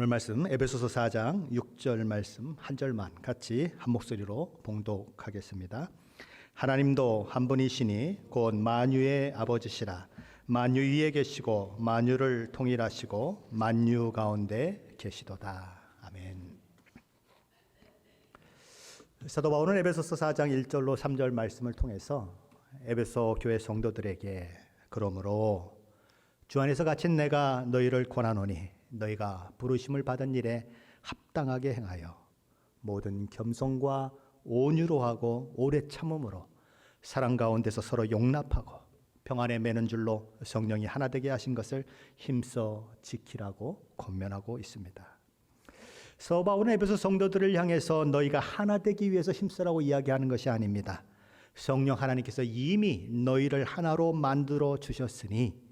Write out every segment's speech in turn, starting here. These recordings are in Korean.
오늘 말씀 에베소서 4장 6절 말씀 한 절만 같이 한 목소리로 봉독하겠습니다. 하나님도 한 분이시니 곧 만유의 아버지시라. 만유 위에 계시고 만유를 통일하시고 만유 가운데 계시도다. 아멘. 사도 바울은 에베소서 4장 1절로 3절 말씀을 통해서 에베소 교회 성도들에게 그러므로 주 안에서 갇힌 내가 너희를 권하노니 너희가 부르심을 받은 일에 합당하게 행하여 모든 겸손과 온유로 하고 오래 참음으로 사랑 가운데서 서로 용납하고 평안에 매는 줄로 성령이 하나 되게 하신 것을 힘써 지키라고 권면하고 있습니다. 사도 바울은 에베소 성도들을 향해서 너희가 하나 되기 위해서 힘쓰라고 이야기하는 것이 아닙니다. 성령 하나님께서 이미 너희를 하나로 만들어 주셨으니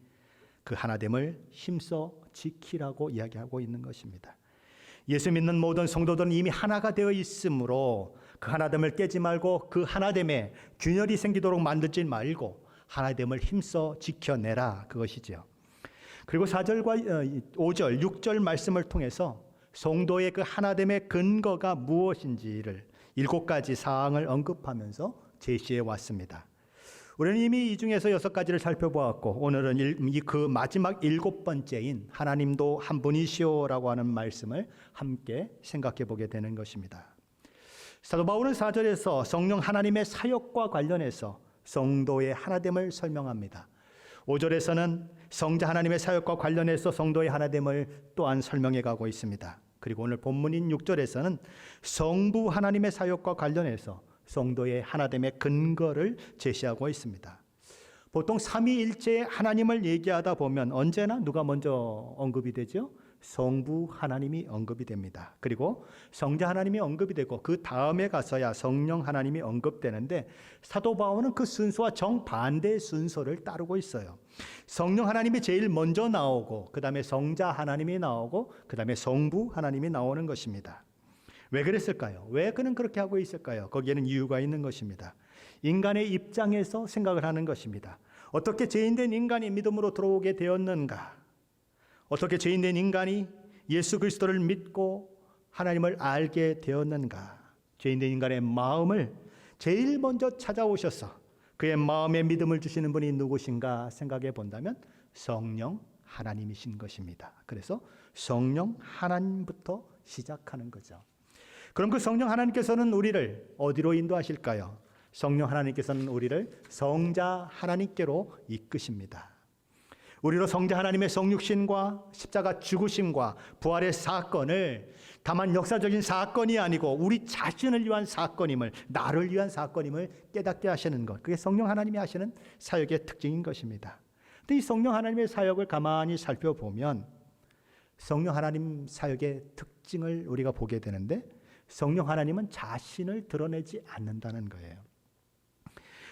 그 하나됨을 힘써 지키라고 이야기하고 있는 것입니다. 예수 믿는 모든 성도들은 이미 하나가 되어 있으므로 그 하나됨을 깨지 말고 그 하나됨에 균열이 생기도록 만들지 말고 하나됨을 힘써 지켜내라, 그것이죠. 그리고 4절과 5절, 6절 말씀을 통해서 성도의 그 하나됨의 근거가 무엇인지를 7가지 사항을 언급하면서 제시해 왔습니다. 우리는 이미 이 중에서 6가지를 살펴보았고 오늘은 그 마지막 7번째인 하나님도 한 분이시오라고 하는 말씀을 함께 생각해 보게 되는 것입니다. 사도 바울은 4절에서 성령 하나님의 사역과 관련해서 성도의 하나됨을 설명합니다. 5절에서는 성자 하나님의 사역과 관련해서 성도의 하나됨을 또한 설명해 가고 있습니다. 그리고 오늘 본문인 6절에서는 성부 하나님의 사역과 관련해서 성도의 하나됨의 근거를 제시하고 있습니다. 보통 삼위일체의 하나님을 얘기하다 보면 언제나 누가 먼저 언급이 되죠? 성부 하나님이 언급이 됩니다. 그리고 성자 하나님이 언급이 되고 그 다음에 가서야 성령 하나님이 언급되는데 사도 바울은 그 순서와 정반대의 순서를 따르고 있어요. 성령 하나님이 제일 먼저 나오고 그 다음에 성자 하나님이 나오고 그 다음에 성부 하나님이 나오는 것입니다. 왜 그랬을까요? 왜 그는 그렇게 하고 있을까요? 거기에는 이유가 있는 것입니다. 인간의 입장에서 생각을 하는 것입니다. 어떻게 죄인된 인간이 믿음으로 들어오게 되었는가? 어떻게 죄인된 인간이 예수 그리스도를 믿고 하나님을 알게 되었는가? 죄인된 인간의 마음을 제일 먼저 찾아오셔서 그의 마음에 믿음을 주시는 분이 누구신가 생각해 본다면 성령 하나님이신 것입니다. 그래서 성령 하나님부터 시작하는 거죠. 그럼 그 성령 하나님께서는 우리를 어디로 인도하실까요? 성령 하나님께서는 우리를 성자 하나님께로 이끄십니다. 우리로 성자 하나님의 성육신과 십자가 죽으심과 부활의 사건을 다만 역사적인 사건이 아니고 우리 자신을 위한 사건임을, 나를 위한 사건임을 깨닫게 하시는 것, 그게 성령 하나님이 하시는 사역의 특징인 것입니다. 근데 이 성령 하나님의 사역을 가만히 살펴보면 성령 하나님 사역의 특징을 우리가 보게 되는데 성령 하나님은 자신을 드러내지 않는다는 거예요.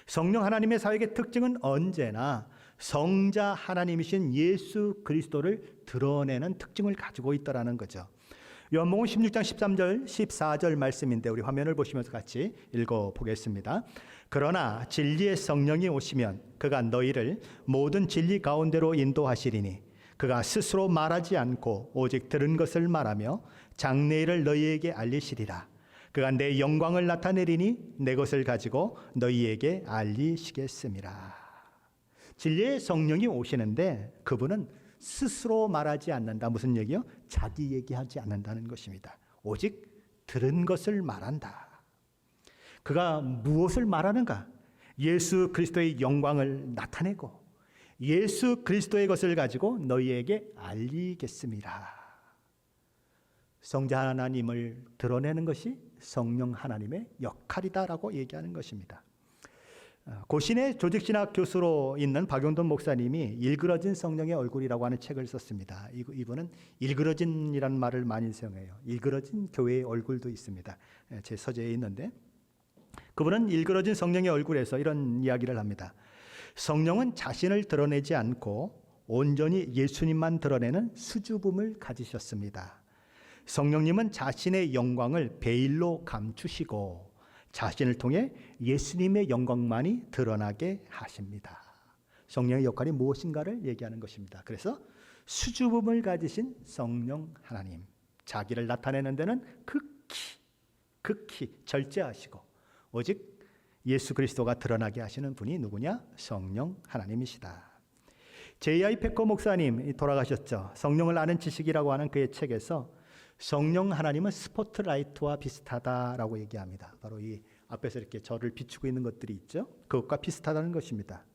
성령 하나님의 사역의 특징은 언제나 성자 하나님이신 예수 그리스도를 드러내는 특징을 가지고 있다는 거죠. 요한복음 16장 13절 14절 말씀인데 우리 화면을 보시면서 같이 읽어보겠습니다. 그러나 진리의 성령이 오시면 그가 너희를 모든 진리 가운데로 인도하시리니 그가 스스로 말하지 않고 오직 들은 것을 말하며 장래일을 너희에게 알리시리라. 그가 내 영광을 나타내리니 내 것을 가지고 너희에게 알리시겠음이라. 진리의 성령이 오시는데 그분은 스스로 말하지 않는다. 무슨 얘기요? 자기 얘기하지 않는다는 것입니다. 오직 들은 것을 말한다. 그가 무엇을 말하는가? 예수 그리스도의 영광을 나타내고 예수 그리스도의 것을 가지고 너희에게 알리겠습니다. 성자 하나님을 드러내는 것이 성령 하나님의 역할이다라고 얘기하는 것입니다. 고신의 조직신학 교수로 있는 박용돈 목사님이 일그러진 성령의 얼굴이라고 하는 책을 썼습니다. 이분은 일그러진이라는 말을 많이 사용해요. 일그러진 교회의 얼굴도 있습니다. 제 서재에 있는데 그분은 일그러진 성령의 얼굴에서 이런 이야기를 합니다. 성령은 자신을 드러내지 않고 온전히 예수님만 드러내는 수줍음을 가지셨습니다. 성령님은 자신의 영광을 베일로 감추시고 자신을 통해 예수님의 영광만이 드러나게 하십니다. 성령의 역할이 무엇인가를 얘기하는 것입니다. 그래서 수줍음을 가지신 성령 하나님, 자기를 나타내는 데는 극히 절제하시고 오직 예수 그리스도가 드러나게 하시는 분이 누구냐? 성령 하나님이시다. J.I. 패커 목사님 돌아가셨죠. 성령을 아는 지식이라고 하는 그의 책에서 성령 하나님은 스포트라이트와 비슷하다라고 얘기합니다. 바로 이 앞에서 이렇게 저를 비추고 있는 것들이 있죠. 그것과 비슷하다는 것입니다.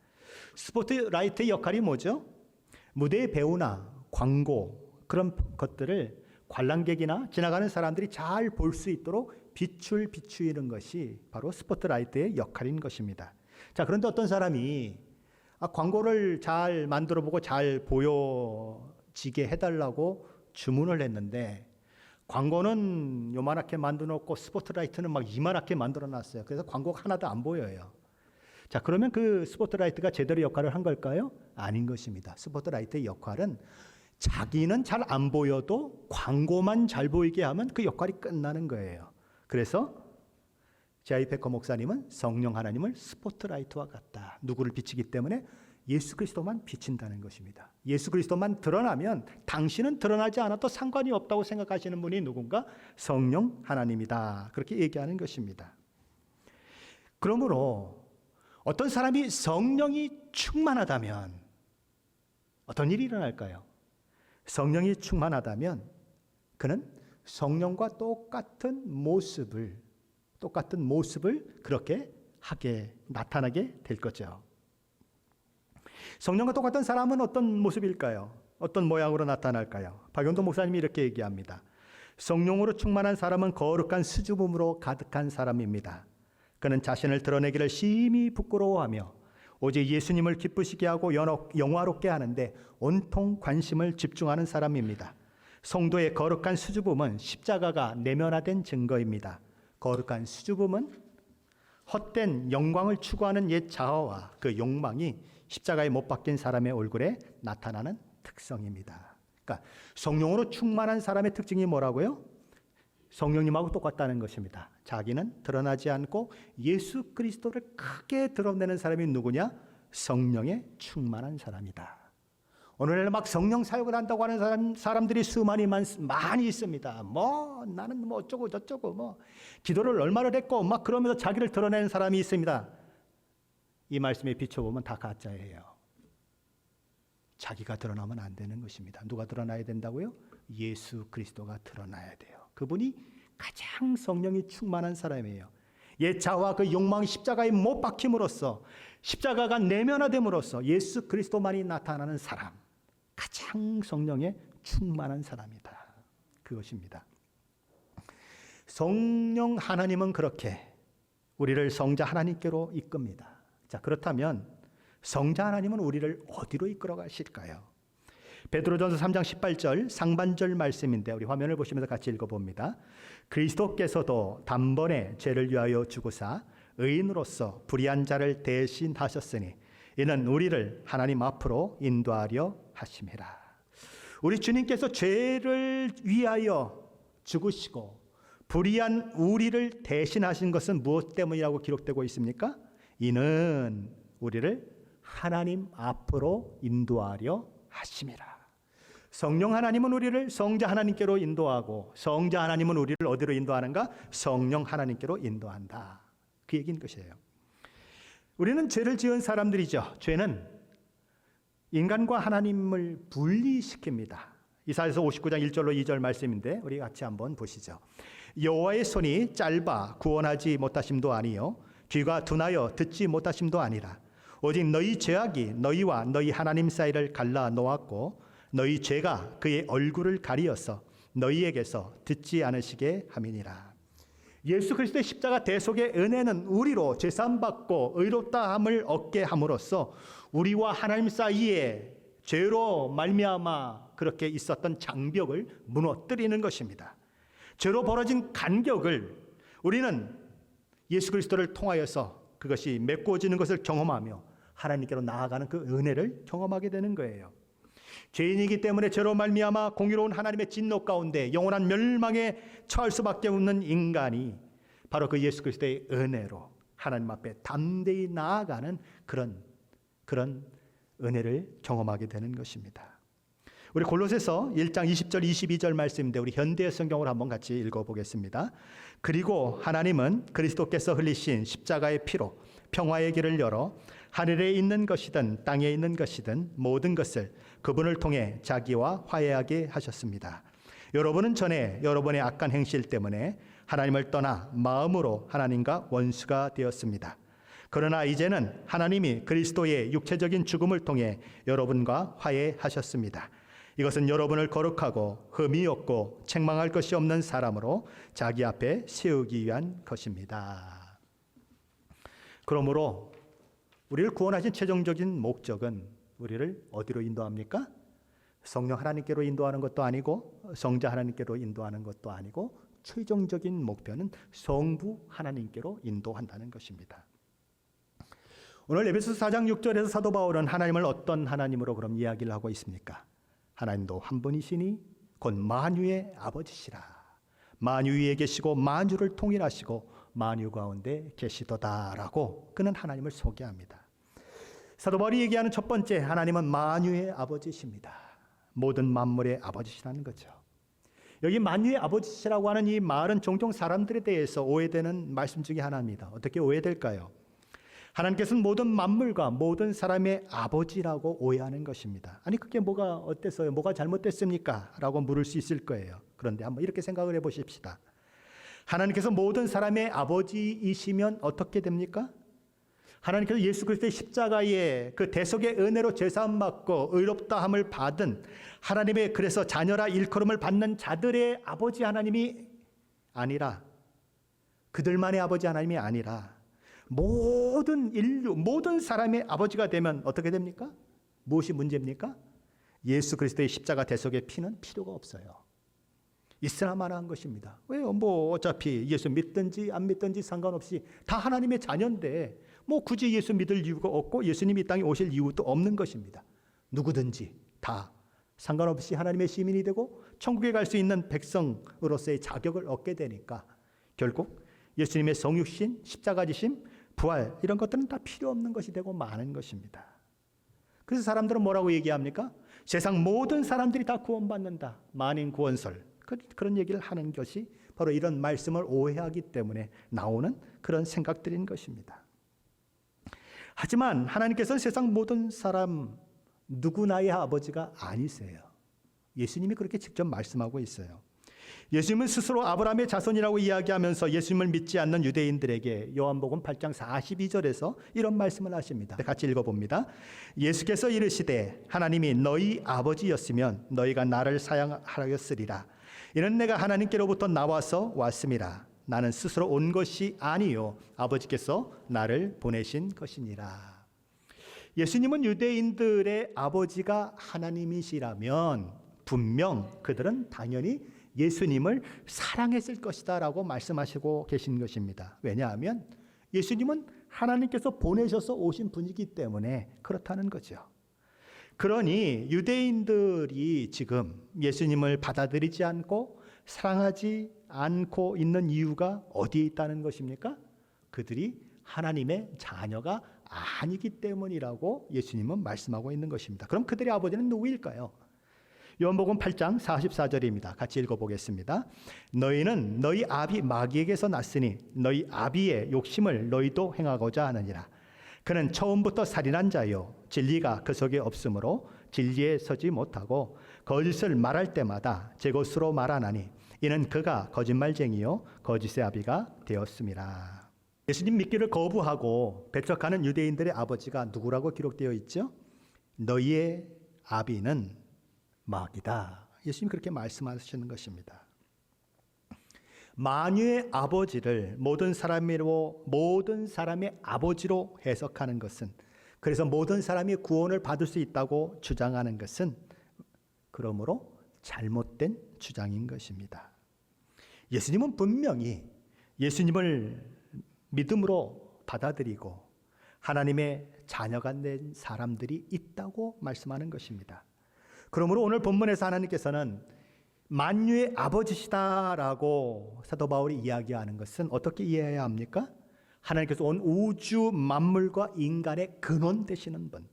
스포트라이트의 역할이 뭐죠? 무대의 배우나 광고 그런 것들을 관람객이나 지나가는 사람들이 잘 볼 수 있도록 비추는 것이 바로 스포트라이트의 역할인 것입니다. 자, 그런데 어떤 사람이 광고를 잘 만들어 보고 잘 보여지게 해달라고 주문을 했는데 광고는 요만하게 만들어 놓고 스포트라이트는 막 이만하게 만들어 놨어요. 그래서 광고가 하나도 안 보여요. 자, 그러면 그 스포트라이트가 제대로 역할을 한 걸까요? 아닌 것입니다. 스포트라이트의 역할은 자기는 잘 안 보여도 광고만 잘 보이게 하면 그 역할이 끝나는 거예요. 그래서 J.I. 패커 목사님은 성령 하나님을 스포트라이트와 같다. 누구를 비치기 때문에 예수 그리스도만 비친다는 것입니다. 예수 그리스도만 드러나면 당신은 드러나지 않아도 상관이 없다고 생각하시는 분이 누군가? 성령 하나님이다. 그렇게 얘기하는 것입니다. 그러므로 어떤 사람이 성령이 충만하다면 어떤 일이 일어날까요? 성령이 충만하다면 그는 성령과 똑같은 모습을 그렇게 나타나게 될 거죠. 성령과 똑같은 사람은 어떤 모습일까요? 어떤 모양으로 나타날까요? 박용돈 목사님이 이렇게 얘기합니다. 성령으로 충만한 사람은 거룩한 수줍음으로 가득한 사람입니다. 그는 자신을 드러내기를 심히 부끄러워하며 오직 예수님을 기쁘시게 하고 영화롭게 하는데 온통 관심을 집중하는 사람입니다. 성도의 거룩한 수줍음은 십자가가 내면화된 증거입니다. 거룩한 수줍음은 헛된 영광을 추구하는 옛 자아와 그 욕망이 십자가에 못 박힌 사람의 얼굴에 나타나는 특성입니다. 그러니까 성령으로 충만한 사람의 특징이 뭐라고요? 성령님하고 똑같다는 것입니다. 자기는 드러나지 않고 예수 그리스도를 크게 드러내는 사람이 누구냐? 성령에 충만한 사람이다. 오늘날 막 성령 사역을 한다고 하는 사람들이 많이 있습니다. 나는 어쩌고 저쩌고 기도를 얼마를 했고 막 그러면서 자기를 드러내는 사람이 있습니다. 이 말씀에 비춰보면 다 가짜예요. 자기가 드러나면 안 되는 것입니다. 누가 드러나야 된다고요? 예수 그리스도가 드러나야 돼요. 그분이 가장 성령이 충만한 사람이에요. 옛 자아와 그 욕망이 십자가에 못 박힘으로써 십자가가 내면화됨으로써 예수 그리스도만이 나타나는 사람, 가장 성령에 충만한 사람이다. 그것입니다. 성령 하나님은 그렇게 우리를 성자 하나님께로 이끕니다. 자, 그렇다면 성자 하나님은 우리를 어디로 이끌어 가실까요? 베드로전서 3장 18절 상반절 말씀인데 우리 화면을 보시면서 같이 읽어봅니다. 그리스도께서도 단번에 죄를 위하여 죽으사 의인으로서 불의한 자를 대신하셨으니 이는 우리를 하나님 앞으로 인도하려 하심이라. 우리 주님께서 죄를 위하여 죽으시고 불의한 우리를 대신하신 것은 무엇 때문이라고 기록되고 있습니까? 이는 우리를 하나님 앞으로 인도하려 하심이라. 성령 하나님은 우리를 성자 하나님께로 인도하고 성자 하나님은 우리를 어디로 인도하는가? 성령 하나님께로 인도한다. 그 얘기인 것이에요. 우리는 죄를 지은 사람들이죠. 죄는 인간과 하나님을 분리시킵니다. 이사야서 59장 1절로 2절 말씀인데 우리 같이 한번 보시죠. 여호와의 손이 짧아 구원하지 못하심도 아니요 귀가 둔하여 듣지 못하심도 아니라 오직 너희 죄악이 너희와 너희 하나님 사이를 갈라 놓았고 너희 죄가 그의 얼굴을 가리어서 너희에게서 듣지 않으시게 함이니라. 예수 그리스도의 십자가 대속의 은혜는 우리로 제사함받고 의롭다함을 얻게 함으로써 우리와 하나님 사이에 죄로 말미암아 그렇게 있었던 장벽을 무너뜨리는 것입니다. 죄로 벌어진 간격을 우리는 예수 그리스도를 통하여서 그것이 메꿔지는 것을 경험하며 하나님께로 나아가는 그 은혜를 경험하게 되는 거예요. 죄인이기 때문에 죄로 말미암아 공의로운 하나님의 진노 가운데 영원한 멸망에 처할 수밖에 없는 인간이 바로 그 예수 그리스도의 은혜로 하나님 앞에 담대히 나아가는 그런 은혜를 경험하게 되는 것입니다. 우리 골로새서 1장 20절 22절 말씀인데 우리 현대 성경으로 한번 같이 읽어보겠습니다. 그리고 하나님은 그리스도께서 흘리신 십자가의 피로 평화의 길을 열어 하늘에 있는 것이든 땅에 있는 것이든 모든 것을 그분을 통해 자기와 화해하게 하셨습니다. 여러분은 전에 여러분의 악한 행실 때문에 하나님을 떠나 마음으로 하나님과 원수가 되었습니다. 그러나 이제는 하나님이 그리스도의 육체적인 죽음을 통해 여러분과 화해하셨습니다. 이것은 여러분을 거룩하고 흠이 없고 책망할 것이 없는 사람으로 자기 앞에 세우기 위한 것입니다. 그러므로 우리를 구원하신 최종적인 목적은 우리를 어디로 인도합니까? 성령 하나님께로 인도하는 것도 아니고 성자 하나님께로 인도하는 것도 아니고 최종적인 목표는 성부 하나님께로 인도한다는 것입니다. 오늘 에베소서 4장 6절에서 사도 바울은 하나님을 어떤 하나님으로 그럼 이야기를 하고 있습니까? 하나님도 한 분이시니 곧 만유의 아버지시라. 만유 위에 계시고 만유를 통일하시고 만유 가운데 계시도다라고 그는 하나님을 소개합니다. 사도 바울이 얘기하는 첫 번째 하나님은 만유의 아버지십니다. 모든 만물의 아버지시라는 거죠. 여기 만유의 아버지시라고 하는 이 말은 종종 사람들에 대해서 오해되는 말씀 중에 하나입니다. 어떻게 오해될까요? 하나님께서는 모든 만물과 모든 사람의 아버지라고 오해하는 것입니다. 아니 그게 뭐가 어때서요? 뭐가 잘못됐습니까? 라고 물을 수 있을 거예요. 그런데 한번 이렇게 생각을 해보십시다. 하나님께서 모든 사람의 아버지이시면 어떻게 됩니까? 하나님께서 예수 그리스도의 십자가의 그 대속의 은혜로 제사함 받고 의롭다함을 받은 하나님의 그래서 자녀라 일컬음을 받는 자들의 아버지 하나님이 아니라 그들만의 아버지 하나님이 아니라 모든 인류, 모든 사람의 아버지가 되면 어떻게 됩니까? 무엇이 문제입니까? 예수 그리스도의 십자가 대속의 피는 필요가 없어요. 있어야만 한 것입니다. 왜요? 뭐 어차피 예수 믿든지 안 믿든지 상관없이 다 하나님의 자녀인데 뭐 굳이 예수 믿을 이유가 없고 예수님이 이 땅에 오실 이유도 없는 것입니다. 누구든지 다 상관없이 하나님의 시민이 되고 천국에 갈 수 있는 백성으로서의 자격을 얻게 되니까 결국 예수님의 성육신, 십자가 지심, 부활 이런 것들은 다 필요 없는 것이 되고 마는 것입니다. 그래서 사람들은 뭐라고 얘기합니까? 세상 모든 사람들이 다 구원받는다. 만인 구원설. 그런 얘기를 하는 것이 바로 이런 말씀을 오해하기 때문에 나오는 그런 생각들인 것입니다. 하지만 하나님께서는 세상 모든 사람 누구나의 아버지가 아니세요. 예수님이 그렇게 직접 말씀하고 있어요. 예수님은 스스로 아브라함의 자손이라고 이야기하면서 예수님을 믿지 않는 유대인들에게 요한복음 8장 42절에서 이런 말씀을 하십니다. 같이 읽어봅니다. 예수께서 이르시되 하나님이 너희 아버지였으면 너희가 나를 사랑하였으리라. 이는 내가 하나님께로부터 나와서 왔음이라. 나는 스스로 온 것이 아니요 아버지께서 나를 보내신 것이니라. 예수님은 유대인들의 아버지가 하나님이시라면 분명 그들은 당연히 예수님을 사랑했을 것이다 라고 말씀하시고 계신 것입니다. 왜냐하면 예수님은 하나님께서 보내셔서 오신 분이기 때문에 그렇다는 거죠. 그러니 유대인들이 지금 예수님을 받아들이지 않고 사랑하지 않고 있는 이유가 어디에 있다는 것입니까? 그들이 하나님의 자녀가 아니기 때문이라고 예수님은 말씀하고 있는 것입니다. 그럼 그들의 아버지는 누구일까요? 요한복음 8장 44절입니다. 같이 읽어보겠습니다. 너희는 너희 아비 마귀에게서 났으니 너희 아비의 욕심을 너희도 행하고자 하느니라. 그는 처음부터 살인한 자요 진리가 그 속에 없으므로 진리에 서지 못하고 거짓을 말할 때마다 제 것으로 말하나니 이는 그가 거짓말쟁이요 거짓의 아비가 되었음이라. 예수님 믿기를 거부하고 배척하는 유대인들의 아버지가 누구라고 기록되어 있죠? 너희의 아비는 마귀다. 예수님이 그렇게 말씀하시는 것입니다. 만유의 아버지를 모든 사람의 아버지로 해석하는 것은, 그래서 모든 사람이 구원을 받을 수 있다고 주장하는 것은 그러므로 잘못된 주장인 것입니다. 예수님은 분명히 예수님을 믿음으로 받아들이고 하나님의 자녀가 된 사람들이 있다고 말씀하는 것입니다. 그러므로 오늘 본문에서 하나님께서는 만유의 아버지시다라고 사도 바울이 이야기하는 것은 어떻게 이해해야 합니까? 하나님께서 온 우주 만물과 인간의 근원 되시는 분,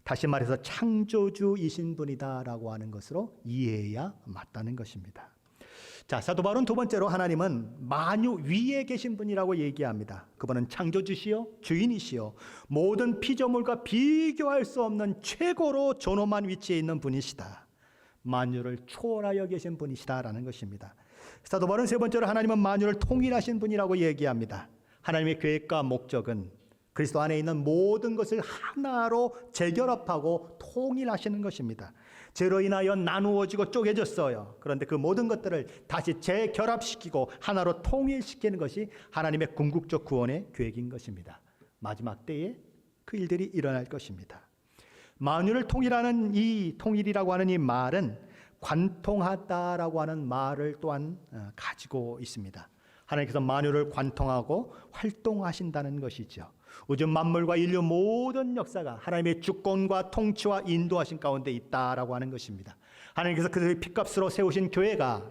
다시 말해서 창조주이신 분이다라고 하는 것으로 이해해야 맞다는 것입니다. 자, 사도 바울은 두 번째로 하나님은 만유 위에 계신 분이라고 얘기합니다. 그분은 창조주시요 주인이시요 모든 피조물과 비교할 수 없는 최고로 존엄한 위치에 있는 분이시다. 만유를 초월하여 계신 분이시다라는 것입니다. 사도 바울은 세 번째로 하나님은 만유를 통일하신 분이라고 얘기합니다. 하나님의 계획과 목적은 그리스도 안에 있는 모든 것을 하나로 재결합하고 통일하시는 것입니다. 죄로 인하여 나누어지고 쪼개졌어요. 그런데 그 모든 것들을 다시 재결합시키고 하나로 통일시키는 것이 하나님의 궁극적 구원의 계획인 것입니다. 마지막 때에 그 일들이 일어날 것입니다. 만유를 통일하는 이 통일이라고 하는 이 말은 관통하다라고 하는 말을 또한 가지고 있습니다. 하나님께서 만유를 관통하고 활동하신다는 것이죠. 우주 만물과 인류 모든 역사가 하나님의 주권과 통치와 인도하신 가운데 있다라고 하는 것입니다. 하나님께서 그들의 핏값으로 세우신 교회가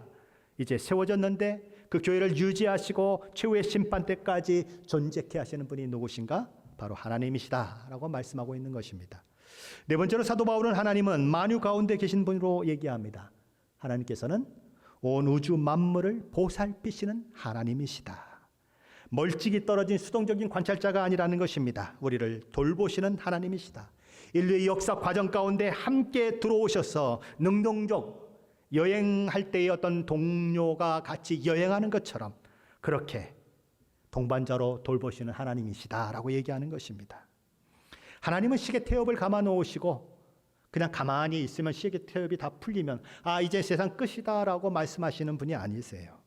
이제 세워졌는데 그 교회를 유지하시고 최후의 심판 때까지 존재케 하시는 분이 누구신가? 바로 하나님이시다라고 말씀하고 있는 것입니다. 네 번째로 사도 바울은 하나님은 만유 가운데 계신 분으로 얘기합니다. 하나님께서는 온 우주 만물을 보살피시는 하나님이시다. 멀찍이 떨어진 수동적인 관찰자가 아니라는 것입니다. 우리를 돌보시는 하나님이시다. 인류의 역사 과정 가운데 함께 들어오셔서 능동적 여행할 때의 어떤 동료가 같이 여행하는 것처럼 그렇게 동반자로 돌보시는 하나님이시다라고 얘기하는 것입니다. 하나님은 시계 태엽을 감아 놓으시고 그냥 가만히 있으면 시계 태엽이 다 풀리면 이제 세상 끝이다라고 말씀하시는 분이 아니세요.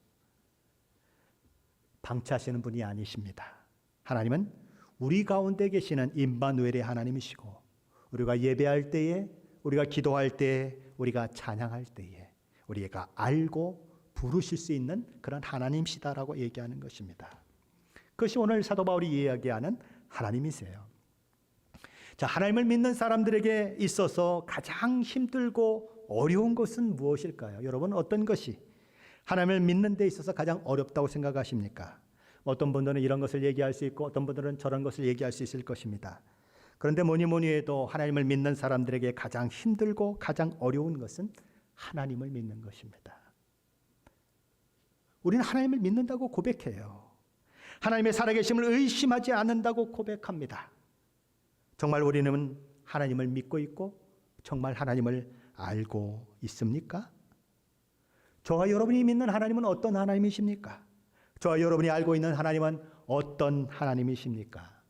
방치하시는 분이 아니십니다. 하나님은 우리 가운데 계시는 임마누엘의 하나님이시고 우리가 예배할 때에 우리가 기도할 때에 우리가 찬양할 때에 우리가 알고 부르실 수 있는 그런 하나님이시다라고 얘기하는 것입니다. 그것이 오늘 사도 바울이 이야기하는 하나님이세요. 자, 하나님을 믿는 사람들에게 있어서 가장 힘들고 어려운 것은 무엇일까요? 여러분 어떤 것이 하나님을 믿는 데 있어서 가장 어렵다고 생각하십니까? 어떤 분들은 이런 것을 얘기할 수 있고 어떤 분들은 저런 것을 얘기할 수 있을 것입니다. 그런데 뭐니 해도 하나님을 믿는 사람들에게 가장 힘들고 가장 어려운 것은 하나님을 믿는 것입니다. 우리는 하나님을 믿는다고 고백해요. 하나님의 살아계심을 의심하지 않는다고 고백합니다. 정말 우리는 하나님을 믿고 있고 정말 하나님을 알고 있습니까? 저와 여러분이 믿는 하나님은 어떤 하나님이십니까? 저와 여러분이 알고 있는 하나님은 어떤 하나님이십니까?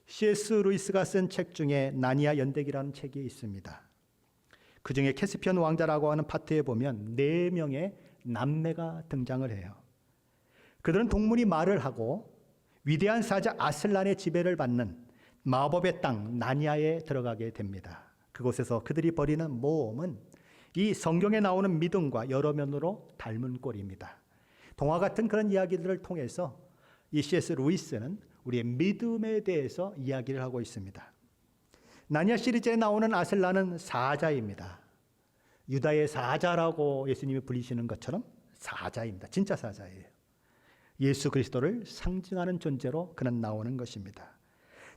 C.S. 루이스가 쓴 책 중에 나니아 연대기라는 책이 있습니다. 그 중에 캐스피언 왕자라고 하는 파트에 보면 4명의 남매가 등장을 해요. 그들은 동물이 말을 하고 위대한 사자 아슬란의 지배를 받는 마법의 땅 나니아에 들어가게 됩니다. 그곳에서 그들이 벌이는 모험은 이 성경에 나오는 믿음과 여러 면으로 닮은 꼴입니다. 동화 같은 그런 이야기들을 통해서 이 C.S. 루이스는 우리의 믿음에 대해서 이야기를 하고 있습니다. 나니아 시리즈에 나오는 아슬란은 사자입니다. 유다의 사자라고 예수님이 불리시는 것처럼 사자입니다. 진짜 사자예요. 예수 그리스도를 상징하는 존재로 그는 나오는 것입니다.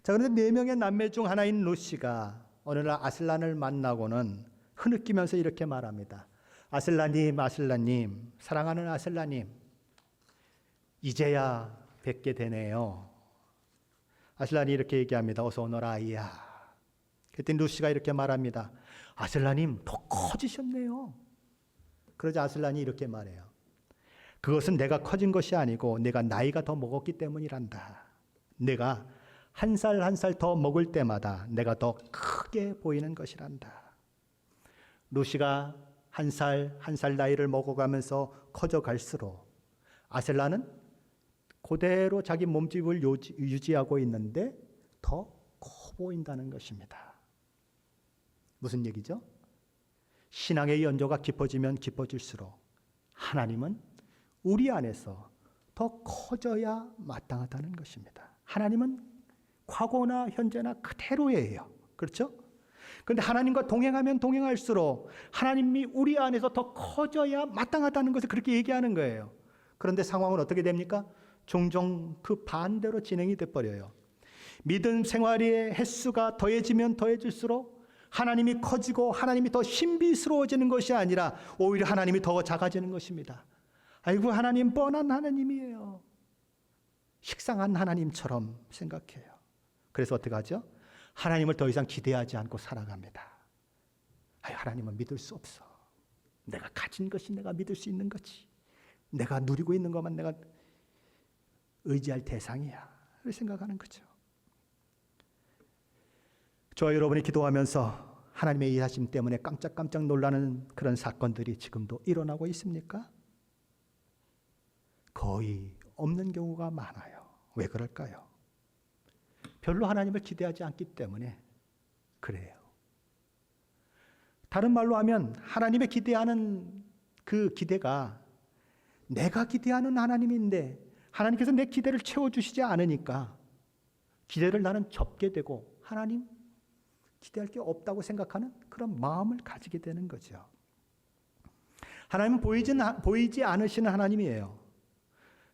자, 그런데 4명의 남매 중 하나인 루시가 어느 날 아슬란을 만나고는 흐느끼면서 이렇게 말합니다. 아슬란님, 아슬란님, 사랑하는 아슬란님, 이제야 뵙게 되네요. 아슬란이 이렇게 얘기합니다. 어서 오너라 아이야. 그때 루시가 이렇게 말합니다. 아슬란님, 더 커지셨네요. 그러자 아슬란이 이렇게 말해요. 그것은 내가 커진 것이 아니고 내가 나이가 더 먹었기 때문이란다. 내가 한 살 한 살 더 먹을 때마다 내가 더 크게 보이는 것이란다. 루시가 한 살 한 살 나이를 먹어가면서 커져갈수록 아슬란은 그대로 자기 몸집을 유지하고 있는데 더 커 보인다는 것입니다. 무슨 얘기죠? 신앙의 연조가 깊어지면 깊어질수록 하나님은 우리 안에서 더 커져야 마땅하다는 것입니다. 하나님은 과거나 현재나 그대로예요. 그렇죠? 그런데 하나님과 동행하면 동행할수록 하나님이 우리 안에서 더 커져야 마땅하다는 것을 그렇게 얘기하는 거예요. 그런데 상황은 어떻게 됩니까? 종종 그 반대로 진행이 돼버려요. 믿음 생활의 횟수가 더해지면 더해질수록 하나님이 커지고 하나님이 더 신비스러워지는 것이 아니라 오히려 하나님이 더 작아지는 것입니다. 아이고, 하나님 뻔한 하나님이에요. 식상한 하나님처럼 생각해요. 그래서 어떻게 하죠? 하나님을 더 이상 기대하지 않고 살아갑니다. 하나님은 믿을 수 없어. 내가 가진 것이 내가 믿을 수 있는 거지. 내가 누리고 있는 것만 내가 의지할 대상이야. 그렇게 생각하는 거죠. 저와 여러분이 기도하면서 하나님의 일하심 때문에 깜짝깜짝 놀라는 그런 사건들이 지금도 일어나고 있습니까? 거의 없는 경우가 많아요. 왜 그럴까요? 별로 하나님을 기대하지 않기 때문에 그래요. 다른 말로 하면 하나님의 기대하는 그 기대가 내가 기대하는 하나님인데 하나님께서 내 기대를 채워주시지 않으니까 기대를 나는 접게 되고 하나님 기대할 게 없다고 생각하는 그런 마음을 가지게 되는 거죠. 하나님은 보이지 않으시는 하나님이에요.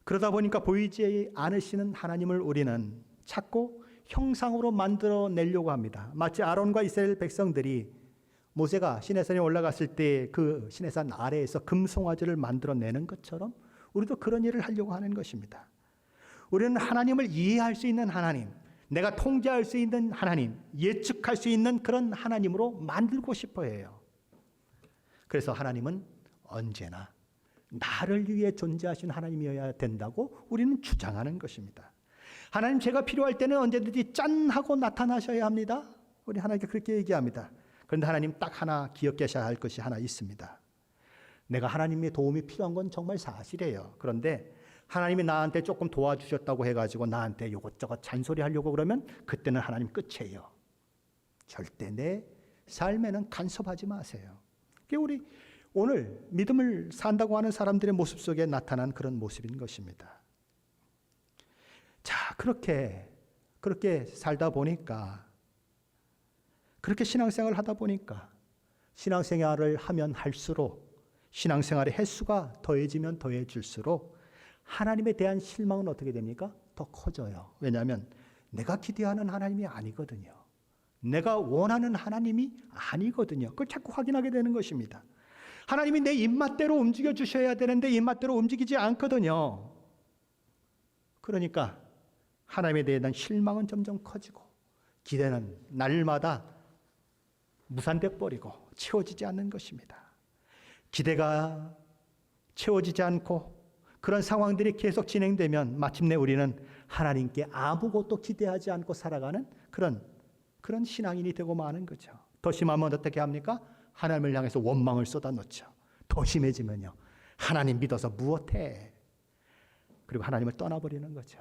그러다 보니까 보이지 않으시는 하나님을 우리는 찾고 형상으로 만들어내려고 합니다. 마치 아론과 이스라엘 백성들이 모세가 시내산에 올라갔을 때 그 시내산 아래에서 금송아지를 만들어내는 것처럼 우리도 그런 일을 하려고 하는 것입니다. 우리는 하나님을 이해할 수 있는 하나님, 내가 통제할 수 있는 하나님, 예측할 수 있는 그런 하나님으로 만들고 싶어 해요. 그래서 하나님은 언제나 나를 위해 존재하신 하나님이어야 된다고 우리는 주장하는 것입니다. 하나님, 제가 필요할 때는 언제든지 짠 하고 나타나셔야 합니다. 우리 하나님께 그렇게 얘기합니다. 그런데 하나님 딱 하나 기억하셔야 할 것이 하나 있습니다. 내가 하나님의 도움이 필요한 건 정말 사실이에요. 그런데 하나님이 나한테 조금 도와주셨다고 해가지고 나한테 이것저것 잔소리하려고 그러면 그때는 하나님 끝이에요. 절대 내 삶에는 간섭하지 마세요. 그게 우리 오늘 믿음을 산다고 하는 사람들의 모습 속에 나타난 그런 모습인 것입니다. 자, 그렇게 살다 보니까, 그렇게 신앙생활을 하다 보니까 신앙생활을 하면 할수록 신앙생활의 횟수가 더해지면 더해질수록 하나님에 대한 실망은 어떻게 됩니까? 더 커져요. 왜냐하면 내가 기대하는 하나님이 아니거든요. 내가 원하는 하나님이 아니거든요. 그걸 자꾸 확인하게 되는 것입니다. 하나님이 내 입맛대로 움직여 주셔야 되는데 입맛대로 움직이지 않거든요. 그러니까 하나님에 대한 실망은 점점 커지고 기대는 날마다 무산돼 버리고 채워지지 않는 것입니다. 기대가 채워지지 않고 그런 상황들이 계속 진행되면 마침내 우리는 하나님께 아무것도 기대하지 않고 살아가는 그런 신앙인이 되고 마는 거죠. 더 심하면 어떻게 합니까? 하나님을 향해서 원망을 쏟아놓죠. 더 심해지면요, 하나님 믿어서 무엇해? 그리고 하나님을 떠나버리는 거죠.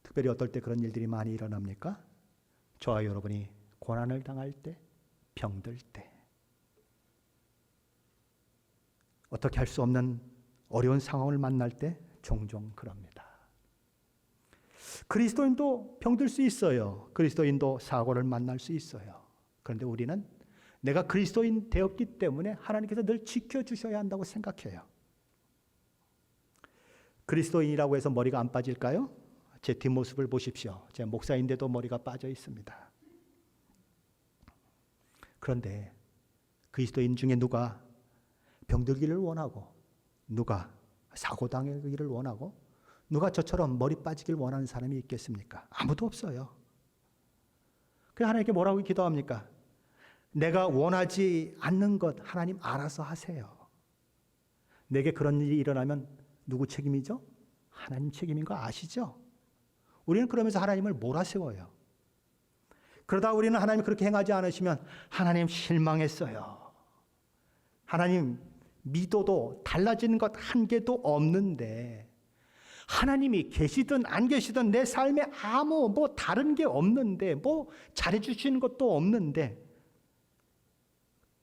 특별히 어떨 때 그런 일들이 많이 일어납니까? 저와 여러분이 고난을 당할 때, 병들 때, 어떻게 할 수 없는 어려운 상황을 만날 때 종종 그럽니다. 그리스도인도 병들 수 있어요. 그리스도인도 사고를 만날 수 있어요. 그런데 우리는 내가 그리스도인 되었기 때문에 하나님께서 늘 지켜주셔야 한다고 생각해요. 그리스도인이라고 해서 머리가 안 빠질까요? 제 뒷모습을 보십시오. 제가 목사인데도 머리가 빠져 있습니다. 그런데 그리스도인 중에 누가 병들기를 원하고, 누가 사고당하기를 원하고, 누가 저처럼 머리 빠지길 원하는 사람이 있겠습니까? 아무도 없어요. 그래서 하나님께 뭐라고 기도합니까? 내가 원하지 않는 것 하나님 알아서 하세요. 내게 그런 일이 일어나면 누구 책임이죠? 하나님 책임인 거 아시죠? 우리는 그러면서 하나님을 몰아세워요. 그러다 우리는 하나님 그렇게 행하지 않으시면 하나님 실망했어요. 하나님 믿어도 달라지는 것 한 개도 없는데, 하나님이 계시든 안 계시든 내 삶에 아무 다른 게 없는데, 잘해주시는 것도 없는데,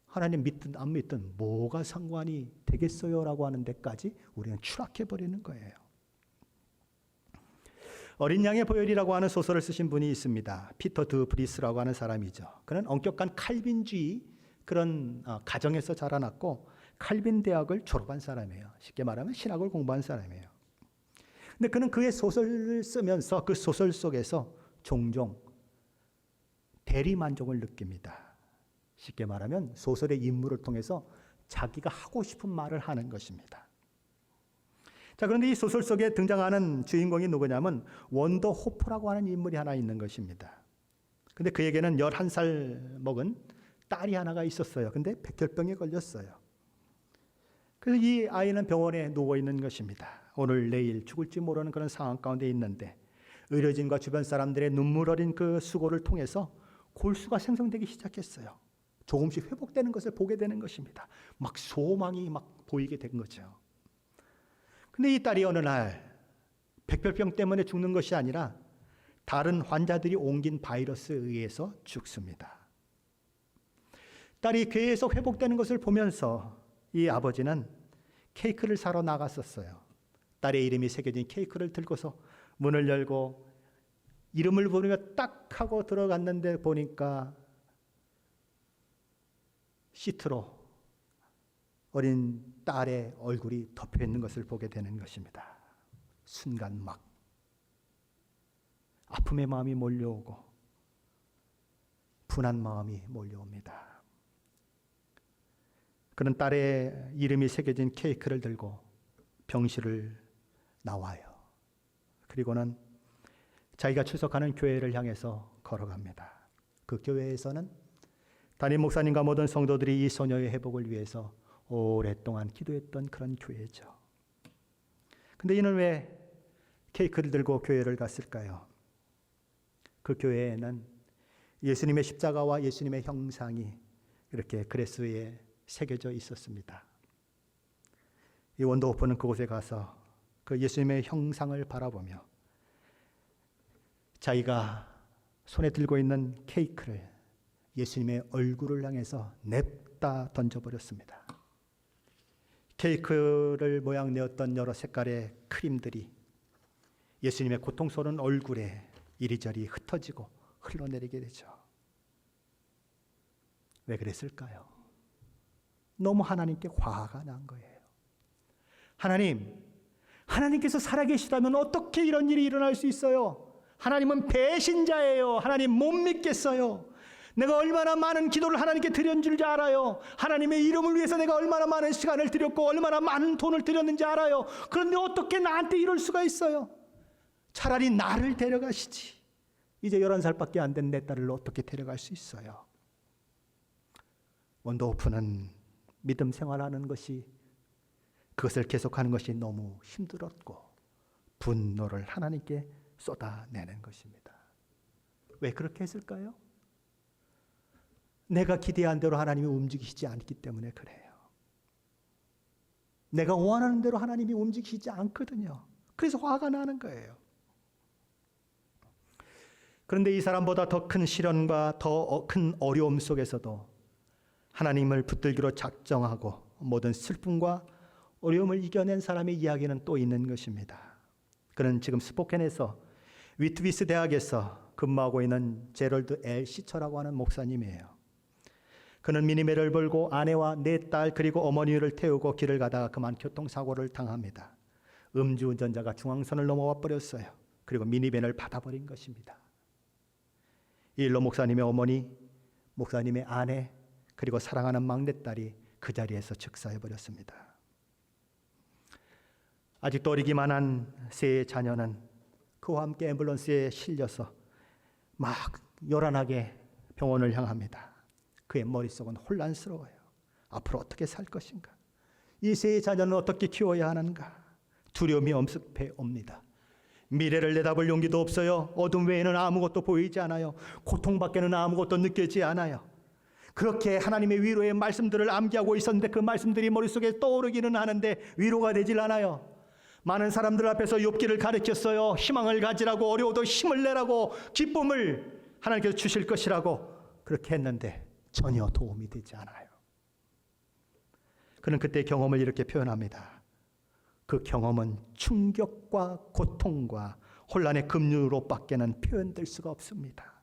하나님 믿든 안 믿든 뭐가 상관이 되겠어요? 라고 하는 데까지 우리는 추락해버리는 거예요. 어린 양의 보혈이라고 하는 소설을 쓰신 분이 있습니다. 피터 드 브리스라고 하는 사람이죠. 그는 엄격한 칼빈주의 그런 가정에서 자라났고 칼빈 대학을 졸업한 사람이에요. 쉽게 말하면 신학을 공부한 사람이에요. 근데 그는 그의 소설을 쓰면서 그 소설 속에서 종종 대리 만족을 느낍니다. 쉽게 말하면 소설의 인물을 통해서 자기가 하고 싶은 말을 하는 것입니다. 자, 그런데 이 소설 속에 등장하는 주인공이 누구냐면 원더 호프라고 하는 인물이 하나 있는 것입니다. 근데 그에게는 11살 먹은 딸이 하나가 있었어요. 근데 백혈병에 걸렸어요. 그래서 이 아이는 병원에 누워 있는 것입니다. 오늘 내일 죽을지 모르는 그런 상황 가운데 있는데 의료진과 주변 사람들의 눈물 어린 그 수고를 통해서 골수가 생성되기 시작했어요. 조금씩 회복되는 것을 보게 되는 것입니다. 막 소망이 막 보이게 된 거죠. 근데 이 딸이 어느 날 백혈병 때문에 죽는 것이 아니라 다른 환자들이 옮긴 바이러스에 의해서 죽습니다. 딸이 계속 회복되는 것을 보면서 이 아버지는 케이크를 사러 나갔었어요. 딸의 이름이 새겨진 케이크를 들고서 문을 열고 이름을 부르며 딱 하고 들어갔는데 보니까 시트로 어린 딸의 얼굴이 덮여 있는 것을 보게 되는 것입니다. 순간 막 아픔의 마음이 몰려오고 분한 마음이 몰려옵니다. 그는 딸의 이름이 새겨진 케이크를 들고 병실을 나와요. 그리고는 자기가 출석하는 교회를 향해서 걸어갑니다. 그 교회에서는 담임 목사님과 모든 성도들이 이 소녀의 회복을 위해서 오랫동안 기도했던 그런 교회죠. 근데 이는 왜 케이크를 들고 교회를 갔을까요? 그 교회에는 예수님의 십자가와 예수님의 형상이 이렇게 그레스에 새겨져 있었습니다. 이 원더호프는 그곳에 가서 그 예수님의 형상을 바라보며 자기가 손에 들고 있는 케이크를 예수님의 얼굴을 향해서 냅다 던져버렸습니다. 케이크를 모양 내었던 여러 색깔의 크림들이 예수님의 고통스러운 얼굴에 이리저리 흩어지고 흘러내리게 되죠. 왜 그랬을까요? 너무 하나님께 화가 난 거예요. 하나님께서 살아계시다면 어떻게 이런 일이 일어날 수 있어요? 하나님은 배신자예요. 하나님 못 믿겠어요. 내가 얼마나 많은 기도를 하나님께 드린 줄 알아요. 하나님의 이름을 위해서 내가 얼마나 많은 시간을 드렸고 얼마나 많은 돈을 드렸는지 알아요. 그런데 어떻게 나한테 이럴 수가 있어요? 차라리 나를 데려가시지. 이제 11살밖에 안 된 내 딸을 어떻게 데려갈 수 있어요? 원더호프는 믿음 생활하는 것이, 그것을 계속하는 것이 너무 힘들었고 분노를 하나님께 쏟아내는 것입니다. 왜 그렇게 했을까요? 내가 기대한 대로 하나님이 움직이시지 않기 때문에 그래요. 내가 원하는 대로 하나님이 움직이시지 않거든요. 그래서 화가 나는 거예요. 그런데 이 사람보다 더 큰 시련과 더 큰 어려움 속에서도 하나님을 붙들기로 작정하고 모든 슬픔과 어려움을 이겨낸 사람의 이야기는 또 있는 것입니다. 그는 지금 스포켄에서 위트비스 대학에서 근무하고 있는 제럴드 L. 시처라고 하는 목사님이에요. 그는 미니밴을 몰고 아내와 4딸 그리고 어머니를 태우고 길을 가다가 그만 교통사고를 당합니다. 음주운전자가 중앙선을 넘어와 버렸어요. 그리고 미니밴을 받아버린 것입니다. 이 일로 목사님의 어머니, 목사님의 아내, 그리고 사랑하는 막내딸이 그 자리에서 즉사해버렸습니다. 아직도 어리기만 한 세 자녀는 그와 함께 앰뷸런스에 실려서 막 요란하게 병원을 향합니다. 그의 머릿속은 혼란스러워요. 앞으로 어떻게 살 것인가? 이 세 자녀는 어떻게 키워야 하는가? 두려움이 엄습해 옵니다. 미래를 내다볼 용기도 없어요. 어둠 외에는 아무것도 보이지 않아요. 고통밖에는 아무것도 느껴지지 않아요. 그렇게 하나님의 위로의 말씀들을 암기하고 있었는데 그 말씀들이 머릿속에 떠오르기는 하는데 위로가 되질 않아요. 많은 사람들 앞에서 욥기를 가르쳤어요. 희망을 가지라고, 어려워도 힘을 내라고, 기쁨을 하나님께서 주실 것이라고 그렇게 했는데 전혀 도움이 되지 않아요. 그는 그때 경험을 이렇게 표현합니다. 그 경험은 충격과 고통과 혼란의 급류로 밖에는 표현될 수가 없습니다.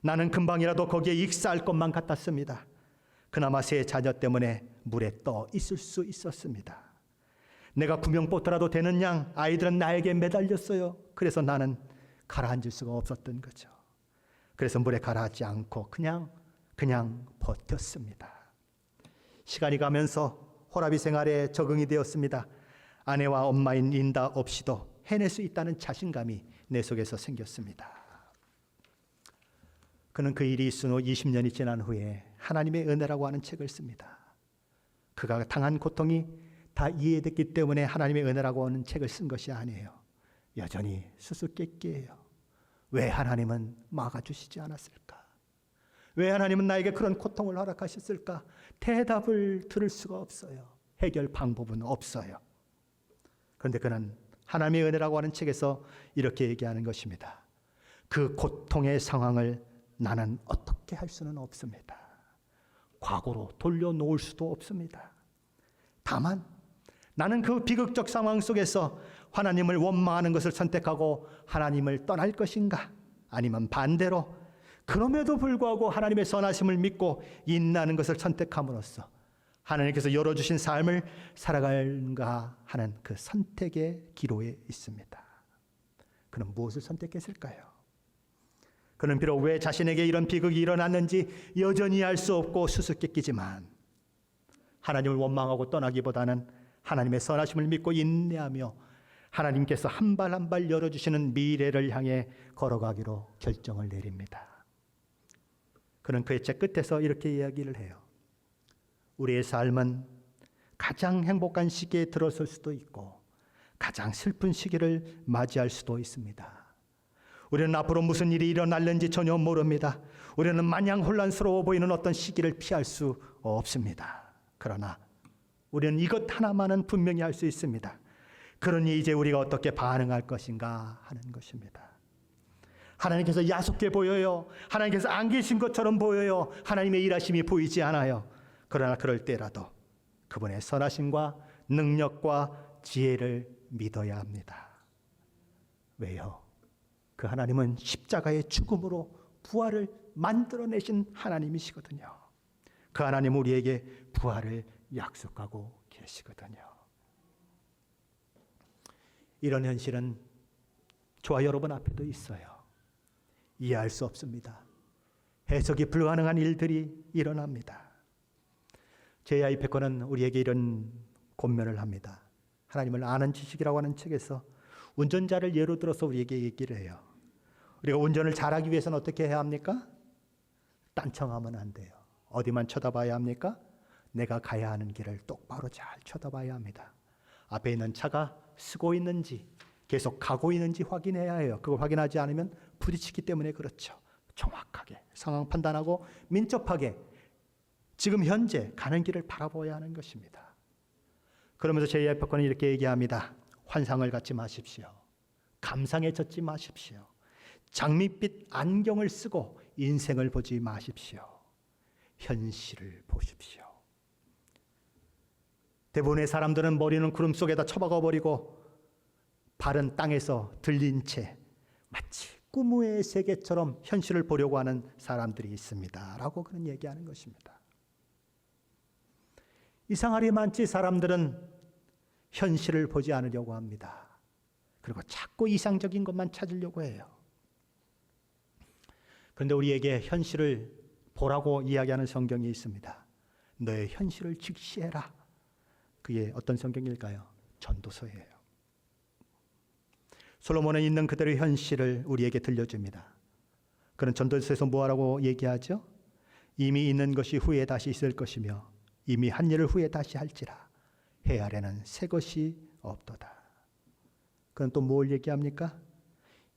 나는 금방이라도 거기에 익사할 것만 같았습니다. 그나마 세 자녀 때문에 물에 떠 있을 수 있었습니다. 내가 구명보트라도 되는 양 아이들은 나에게 매달렸어요. 그래서 나는 가라앉을 수가 없었던 거죠. 그래서 물에 가라앉지 않고 그냥 버텼습니다. 시간이 가면서 호라비 생활에 적응이 되었습니다. 아내와 엄마인 린다 없이도 해낼 수 있다는 자신감이 내 속에서 생겼습니다. 그는 그 일이 있은 후 20년이 지난 후에 하나님의 은혜라고 하는 책을 씁니다. 그가 당한 고통이 다 이해됐기 때문에 하나님의 은혜라고 하는 책을 쓴 것이 아니에요. 여전히 수수께끼예요. 왜 하나님은 막아주시지 않았을까? 왜 하나님은 나에게 그런 고통을 허락하셨을까? 대답을 들을 수가 없어요. 해결 방법은 없어요. 그런데 그는 하나님의 은혜라고 하는 책에서 이렇게 얘기하는 것입니다. 그 고통의 상황을 나는 어떻게 할 수는 없습니다. 과거로 돌려놓을 수도 없습니다. 다만 나는 그 비극적 상황 속에서 하나님을 원망하는 것을 선택하고 하나님을 떠날 것인가? 아니면 반대로 그럼에도 불구하고 하나님의 선하심을 믿고 인내하는 것을 선택함으로써 하나님께서 열어주신 삶을 살아갈까 하는 그 선택의 기로에 있습니다. 그는 무엇을 선택했을까요? 그는 비록 왜 자신에게 이런 비극이 일어났는지 여전히 알 수 없고 수수께끼지만 하나님을 원망하고 떠나기보다는 하나님의 선하심을 믿고 인내하며 하나님께서 한 발 한 발 열어주시는 미래를 향해 걸어가기로 결정을 내립니다. 그는 그의 책 끝에서 이렇게 이야기를 해요. 우리의 삶은 가장 행복한 시기에 들어설 수도 있고 가장 슬픈 시기를 맞이할 수도 있습니다. 우리는 앞으로 무슨 일이 일어날는지 전혀 모릅니다. 우리는 마냥 혼란스러워 보이는 어떤 시기를 피할 수 없습니다. 그러나 우리는 이것 하나만은 분명히 알 수 있습니다. 그러니 이제 우리가 어떻게 반응할 것인가 하는 것입니다. 하나님께서 야속해 보여요. 하나님께서 안 계신 것처럼 보여요. 하나님의 일하심이 보이지 않아요. 그러나 그럴 때라도 그분의 선하심과 능력과 지혜를 믿어야 합니다. 왜요? 그 하나님은 십자가의 죽음으로 부활을 만들어내신 하나님이시거든요. 그 하나님 우리에게 부활을 약속하고 계시거든요. 이런 현실은 저와 여러분 앞에도 있어요. 이해할 수 없습니다. 해석이 불가능한 일들이 일어납니다. J.I. 패커는 우리에게 이런 권면을 합니다. 하나님을 아는 지식이라고 하는 책에서 운전자를 예로 들어서 우리에게 얘기를 해요. 우리가 운전을 잘하기 위해서는 어떻게 해야 합니까? 딴청하면 안 돼요. 어디만 쳐다봐야 합니까? 내가 가야 하는 길을 똑바로 잘 쳐다봐야 합니다. 앞에 있는 차가 쓰고 있는지 계속 가고 있는지 확인해야 해요. 그걸 확인하지 않으면 부딪히기 때문에 그렇죠. 정확하게 상황 판단하고 민첩하게 지금 현재 가는 길을 바라보아야 하는 것입니다. 그러면서 J.I. 패커는 이렇게 얘기합니다. 환상을 갖지 마십시오. 감상에 젖지 마십시오. 장밋빛 안경을 쓰고 인생을 보지 마십시오. 현실을 보십시오. 대부분의 사람들은 머리는 구름 속에다 처박아 버리고 발은 땅에서 들린 채 마치 꿈의 세계처럼 현실을 보려고 하는 사람들이 있습니다. 라고 그런 얘기하는 것입니다. 이상하리 많지 사람들은 현실을 보지 않으려고 합니다. 그리고 자꾸 이상적인 것만 찾으려고 해요. 그런데 우리에게 현실을 보라고 이야기하는 성경이 있습니다. 너의 현실을 직시해라. 그게 어떤 성경일까요? 전도서예요. 솔로몬은 있는 그대로의 현실을 우리에게 들려줍니다. 그는 전도서에서 뭐라고 얘기하죠? 이미 있는 것이 후에 다시 있을 것이며 이미 한 일을 후에 다시 할지라 해 아래는 새 것이 없도다. 그는 또 뭘 얘기합니까?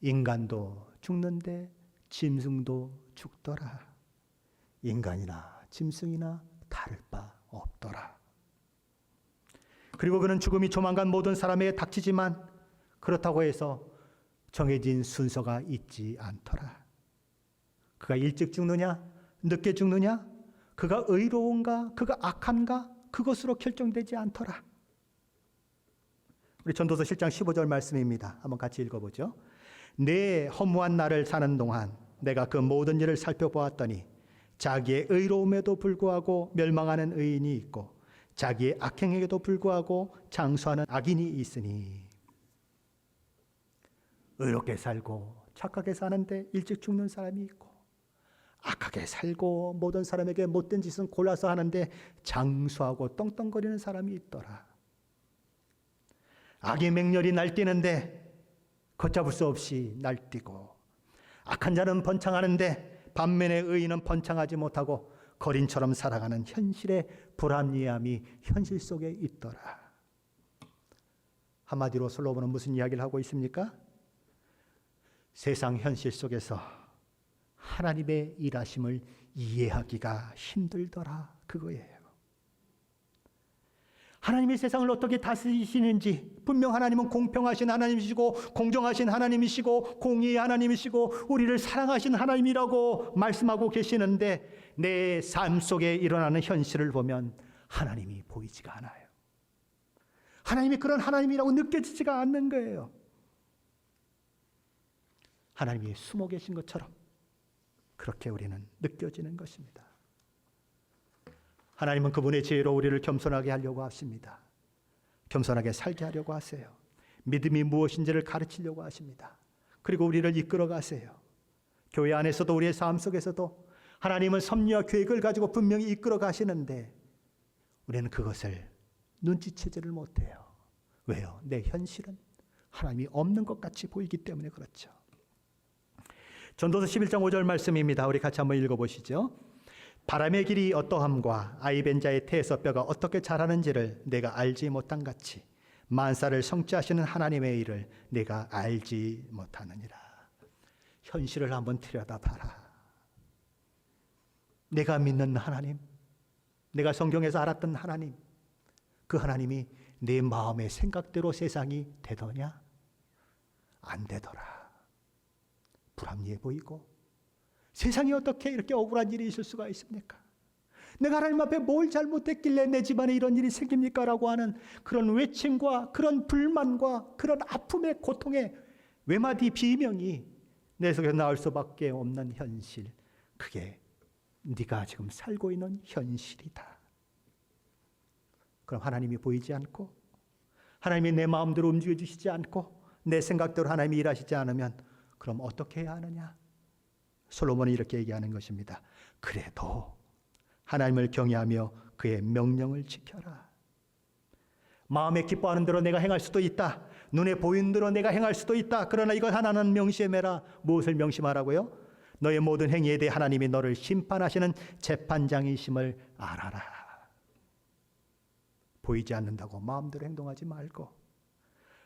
인간도 죽는데 짐승도 죽더라. 인간이나 짐승이나 다를 바 없더라. 그리고 그는 죽음이 조만간 모든 사람에게 닥치지만 그렇다고 해서 정해진 순서가 있지 않더라. 그가 일찍 죽느냐, 늦게 죽느냐, 그가 의로운가, 그가 악한가, 그것으로 결정되지 않더라. 우리 전도서 7장 15절 말씀입니다. 한번 같이 읽어보죠. 내 허무한 날을 사는 동안 내가 그 모든 일을 살펴보았더니 자기의 의로움에도 불구하고 멸망하는 의인이 있고 자기의 악행에게도 불구하고 장수하는 악인이 있으니 의롭게 살고 착하게 사는데 일찍 죽는 사람이 있고 악하게 살고 모든 사람에게 못된 짓은 골라서 하는데 장수하고 떵떵거리는 사람이 있더라. 악의 맹렬히 날뛰는데 걷잡을 수 없이 날뛰고, 악한 자는 번창하는데 반면에 의인은 번창하지 못하고 거린처럼 살아가는 현실의 불합리함이 현실 속에 있더라. 한마디로 솔로몬은 무슨 이야기를 하고 있습니까? 세상 현실 속에서 하나님의 일하심을 이해하기가 힘들더라, 그거예요. 하나님이 세상을 어떻게 다스리시는지, 분명 하나님은 공평하신 하나님이시고 공정하신 하나님이시고 공의의 하나님이시고 우리를 사랑하신 하나님이라고 말씀하고 계시는데, 내 삶 속에 일어나는 현실을 보면 하나님이 보이지가 않아요. 하나님이 그런 하나님이라고 느껴지지가 않는 거예요. 하나님이 숨어 계신 것처럼 그렇게 우리는 느껴지는 것입니다. 하나님은 그분의 지혜로 우리를 겸손하게 하려고 하십니다. 겸손하게 살게 하려고 하세요. 믿음이 무엇인지를 가르치려고 하십니다. 그리고 우리를 이끌어 가세요. 교회 안에서도 우리의 삶 속에서도 하나님은 섭리와 계획을 가지고 분명히 이끌어 가시는데 우리는 그것을 눈치채지를 못해요. 왜요? 내 현실은 하나님이 없는 것 같이 보이기 때문에 그렇죠. 전도서 11장 5절 말씀입니다. 우리 같이 한번 읽어보시죠. 바람의 길이 어떠함과 아이벤자의 태에서 뼈가 어떻게 자라는지를 내가 알지 못한 같이 만사를 성취하시는 하나님의 일을 내가 알지 못하느니라. 현실을 한번 들여다봐라. 내가 믿는 하나님, 내가 성경에서 알았던 하나님, 그 하나님이 내 마음의 생각대로 세상이 되더냐? 안 되더라. 불합리해 보이고, 세상에 어떻게 이렇게 억울한 일이 있을 수가 있습니까? 내가 하나님 앞에 뭘 잘못했길래 내 집안에 이런 일이 생깁니까? 라고 하는 그런 외침과 그런 불만과 그런 아픔의 고통의 외마디 비명이 내 속에서 나올 수밖에 없는 현실, 그게 네가 지금 살고 있는 현실이다. 그럼 하나님이 보이지 않고, 하나님이 내 마음대로 움직여 주시지 않고, 내 생각대로 하나님이 일하시지 않으면 그럼 어떻게 해야 하느냐? 솔로몬이 이렇게 얘기하는 것입니다. 그래도 하나님을 경외하며 그의 명령을 지켜라. 마음에 기뻐하는 대로 내가 행할 수도 있다. 눈에 보이는 대로 내가 행할 수도 있다. 그러나 이것 하나는 명심해라. 무엇을 명심하라고요? 너의 모든 행위에 대해 하나님이 너를 심판하시는 재판장이심을 알아라. 보이지 않는다고 마음대로 행동하지 말고,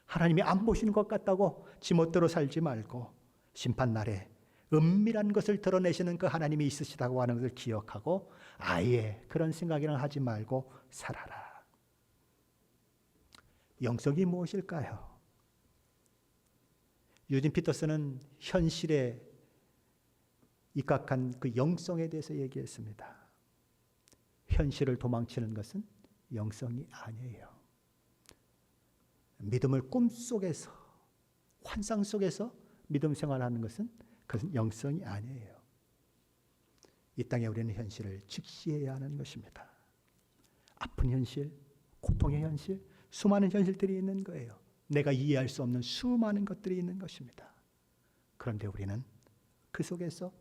하나님이 안 보시는 것 같다고 지멋대로 살지 말고, 심판날에 은밀한 것을 드러내시는 그 하나님이 있으시다고 하는 것을 기억하고 아예 그런 생각이나 하지 말고 살아라. 영성이 무엇일까요? 유진 피터슨은 현실에 입각한 그 영성에 대해서 얘기했습니다. 현실을 도망치는 것은 영성이 아니에요. 믿음을 꿈속에서, 환상 속에서 믿음 생활하는 것은 그것은 영성이 아니에요. 이 땅에 우리는 현실을 직시해야 하는 것입니다. 아픈 현실, 고통의 현실, 수많은 현실들이 있는 거예요. 내가 이해할 수 없는 수많은 것들이 있는 것입니다. 그런데 우리는 그 속에서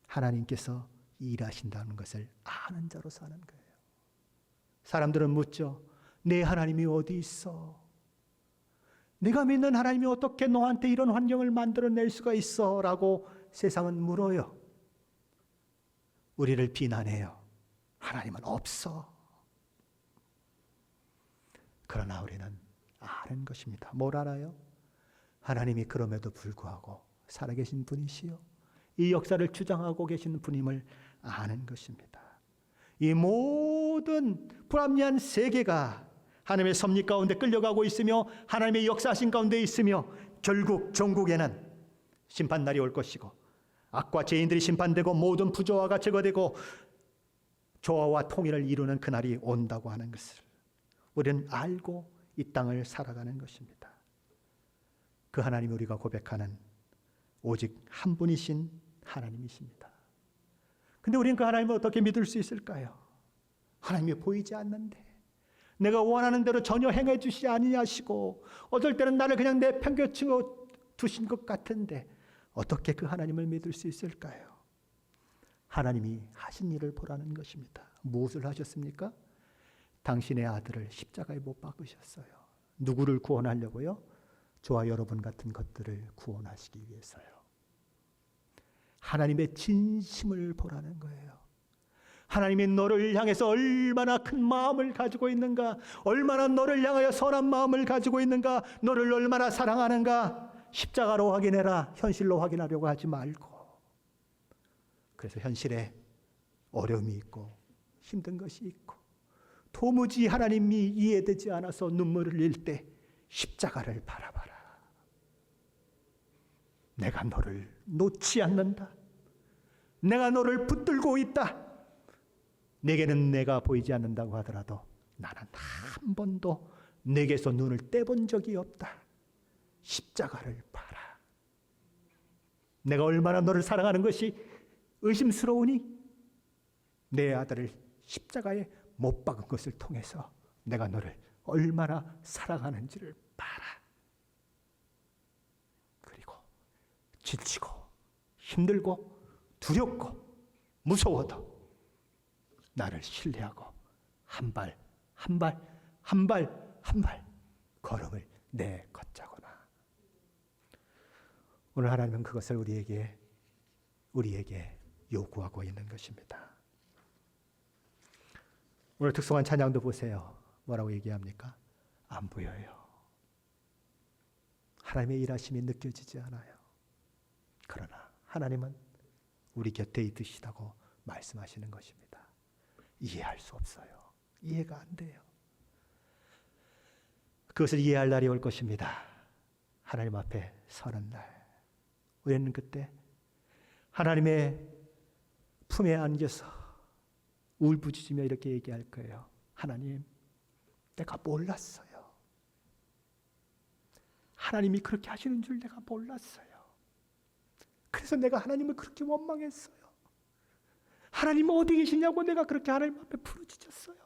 하나님께서 일하신다는 것을 아는 자로 사는 거예요. 사람들은 묻죠. 내 하나님이 어디 있어? 내가 믿는 하나님이 어떻게 너한테 이런 환경을 만들어낼 수가 있어? 라고 세상은 물어요. 우리를 비난해요. 하나님은 없어. 그러나 우리는 아는 것입니다. 뭘 알아요? 하나님이 그럼에도 불구하고 살아계신 분이시요, 이 역사를 주장하고 계신 분임을 아는 것입니다. 이 모든 불합리한 세계가 하나님의 섭리 가운데 끌려가고 있으며 하나님의 역사하신 가운데 있으며 결국 전국에는 심판날이 올 것이고 악과 죄인들이 심판되고 모든 부조화가 제거되고 조화와 통일을 이루는 그날이 온다고 하는 것을 우리는 알고 이 땅을 살아가는 것입니다. 그 하나님이 우리가 고백하는 오직 한 분이신 하나님이십니다. 근데 우리는 그 하나님을 어떻게 믿을 수 있을까요? 하나님이 보이지 않는데, 내가 원하는 대로 전혀 행해 주시지 아니하시고 어떨 때는 나를 그냥 내팽개치고 두신 것 같은데 어떻게 그 하나님을 믿을 수 있을까요? 하나님이 하신 일을 보라는 것입니다. 무엇을 하셨습니까? 당신의 아들을 십자가에 못 박으셨어요. 누구를 구원하려고요? 저와 여러분 같은 것들을 구원하시기 위해서요. 하나님의 진심을 보라는 거예요. 하나님이 너를 향해서 얼마나 큰 마음을 가지고 있는가, 얼마나 너를 향하여 선한 마음을 가지고 있는가, 너를 얼마나 사랑하는가, 십자가로 확인해라. 현실로 확인하려고 하지 말고. 그래서 현실에 어려움이 있고 힘든 것이 있고 도무지 하나님이 이해되지 않아서 눈물을 흘릴 때 십자가를 바라봐라. 내가 너를 놓지 않는다. 내가 너를 붙들고 있다. 내게는 내가 보이지 않는다고 하더라도 나는 한 번도 내게서 눈을 떼본 적이 없다. 십자가를 봐라. 내가 얼마나 너를 사랑하는 것이 의심스러우니 내 아들을 십자가에 못 박은 것을 통해서 내가 너를 얼마나 사랑하는지를 봐라. 그리고 지치고 힘들고 두렵고 무서워도 나를 신뢰하고 한 발 한 발 한 발 한 발 걸음을 내걷자거나. 오늘 하나님은 그것을 우리에게 요구하고 있는 것입니다. 오늘 특성한 찬양도 보세요. 뭐라고 얘기합니까? 안 보여요. 하나님의 일하심이 느껴지지 않아요. 그러나 하나님은 우리 곁에 있으시다고 말씀하시는 것입니다. 이해할 수 없어요. 이해가 안 돼요. 그것을 이해할 날이 올 것입니다. 하나님 앞에 서는 날. 우리는 그때 하나님의 품에 안겨서 울부짖으며 이렇게 얘기할 거예요. 하나님, 내가 몰랐어요. 하나님이 그렇게 하시는 줄 내가 몰랐어요. 그래서 내가 하나님을 그렇게 원망했어요. 하나님 어디 계시냐고 내가 그렇게 하나님 앞에 부르짖었어요.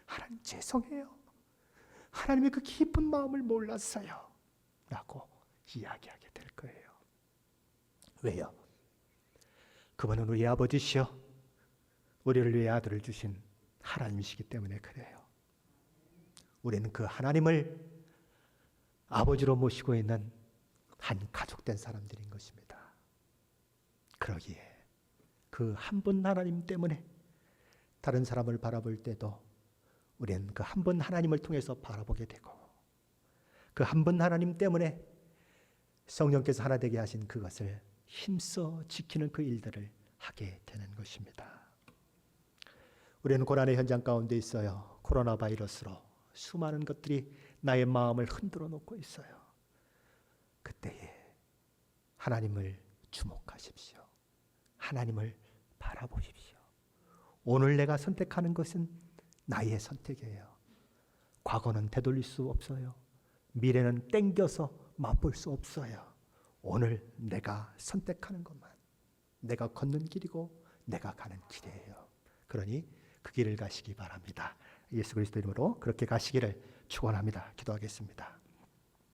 하나님 죄송해요. 하나님의 그 깊은 마음을 몰랐어요. 라고 이야기하게 될 거예요. 왜요? 그분은 우리 아버지시여 우리를 위해 아들을 주신 하나님이시기 때문에 그래요. 우리는 그 하나님을 아버지로 모시고 있는 한 가족된 사람들인 것입니다. 그러기에 그 한 분 하나님 때문에 다른 사람을 바라볼 때도 우리는 그 한 분 하나님을 통해서 바라보게 되고 그 한 분 하나님 때문에 성령께서 하나 되게 하신 그것을 힘써 지키는 그 일들을 하게 되는 것입니다. 우리는 고난의 현장 가운데 있어요. 코로나 바이러스로 수많은 것들이 나의 마음을 흔들어 놓고 있어요. 그때에 하나님을 주목하십시오. 하나님을 바라보십시오. 오늘 내가 선택하는 것은 나의 선택이에요. 과거는 되돌릴 수 없어요. 미래는 땡겨서 맛볼 수 없어요. 오늘 내가 선택하는 것만 내가 걷는 길이고 내가 가는 길이에요. 그러니 그 길을 가시기 바랍니다. 예수 그리스도 이름으로 그렇게 가시기를 축원합니다. 기도하겠습니다.